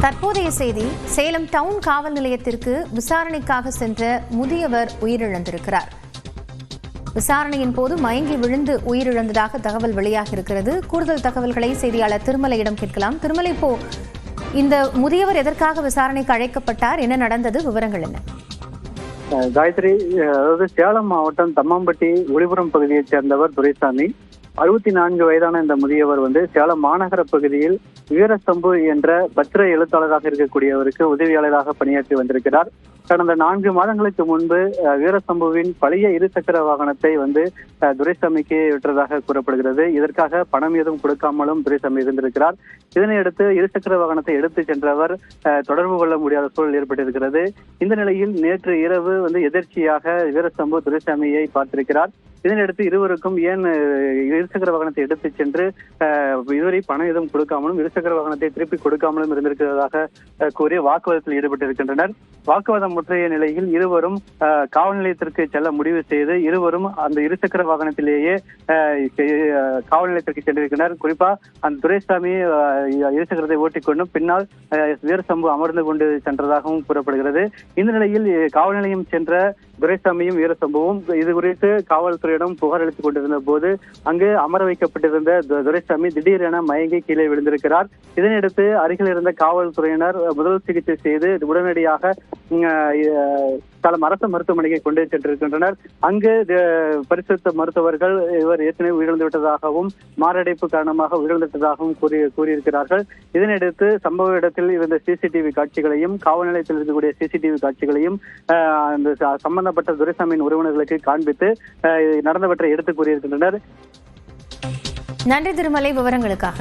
தற்போதைய செய்தி, சேலம் டவுன் காவல் நிலையத்திற்கு விசாரணைக்காக சென்ற முதியவர் உயிரிழந்திருக்கிறார். விசாரணையின் போது மயங்கி விழுந்து உயிரிழந்ததாக தகவல் வெளியாகியிருக்கிறது. கூடுதல் தகவல்களை செய்தியாளர் திருமலையிடம் கேட்கலாம். திருமலை, இப்போ இந்த முதியவர் எதற்காக விசாரணைக்கு அழைக்கப்பட்டார், என்ன நடந்தது, விவரங்கள் என்ன? காயத்ரி, அதாவது சேலம் மாவட்டம் தம்மாம்பட்டி ஒளிபுரம் பகுதியைச் சேர்ந்தவர் துரைசாமி. 64 வயதான இந்த முதியவர் சேலம் மாநகர பகுதியில் வீரசம்பு என்ற பத்திர எழுத்தாளராக இருக்கக்கூடியவருக்கு உதவியாளராக பணியாற்றி வந்திருக்கிறார். கடந்த 4 மாதங்களுக்கு முன்பு வீரசம்புவின் பழைய இருசக்கர வாகனத்தை துரைசாமிக்கு விற்றதாக கூறப்படுகிறது. இதற்காக பணம் ஏதும் கொடுக்காமலும் துரைசாமி இருந்திருக்கிறார். இதனையடுத்து இருசக்கர வாகனத்தை எடுத்து சென்றவர் தொடர்பு கொள்ள முடியாத சூழல் ஏற்பட்டிருக்கிறது. இந்த நிலையில் நேற்று இரவு எதிர்ச்சியாக வீரசம்பு துரைசாமியை பார்த்திருக்கிறார். இதனையடுத்து இருவருக்கும் ஏன் இருசக்கர வாகனத்தை எடுத்து சென்று இதுவரை பணம் எதுவும் கொடுக்காமலும் இருசக்கர வாகனத்தை திருப்பி கொடுக்காமலும் இருந்திருக்கிறதாக கூறி வாக்குவாதத்தில் ஈடுபட்டிருக்கின்றனர். வாக்குவாதம் முற்றைய நிலையில் இருவரும் காவல் நிலையத்திற்கு செல்ல முடிவு செய்து இருவரும் அந்த இருசக்கர வாகனத்திலேயே காவல் நிலையத்திற்கு சென்றிருக்கிறார். குறிப்பா அந்த துரைசாமி இருசக்கரத்தை ஓட்டிக்கொண்டும் பின்னால் வீரசம்பு அமர்ந்து கொண்டு சென்றதாகவும் கூறப்படுகிறது. இந்த நிலையில் காவல் நிலையம் சென்ற துரைசாமியும் வீரசம்புவும் இது குறித்து காவல்துறையிடம் புகார் அளித்துக் கொண்டிருந்த போது அங்கு அமர வைக்கப்பட்டிருந்த துரைசாமி திடீரென மயங்கி கீழே விழுந்திருக்கிறார். இதனையடுத்து அருகில் இருந்த காவல்துறையினர் முதல் சிகிச்சை செய்து உடனடியாக சேலம் அரசு மருத்துவமனைக்கு கொண்டு சென்றிருக்கின்றனர். அங்கு பரிசுத்த மருத்துவர்கள் இவர் ஏற்கனவே உயிரிழந்து விட்டதாகவும் மாரடைப்பு காரணமாக உயிரிழந்துவிட்டதாகவும் கூறியிருக்கிறார்கள். இதனையடுத்து சம்பவ இடத்தில் இருந்த சிசிடிவி காட்சிகளையும் காவல் நிலையத்தில் இருக்கக்கூடிய சிசிடிவி காட்சிகளையும் அந்த சம்பந்தப்பட்ட துரைசாமியின் உறவினர்களுக்கு காண்பித்து நடந்தவற்றை எடுத்து கூறியிருக்கின்றனர். நன்றி திருமலை, விவரங்களுக்காக.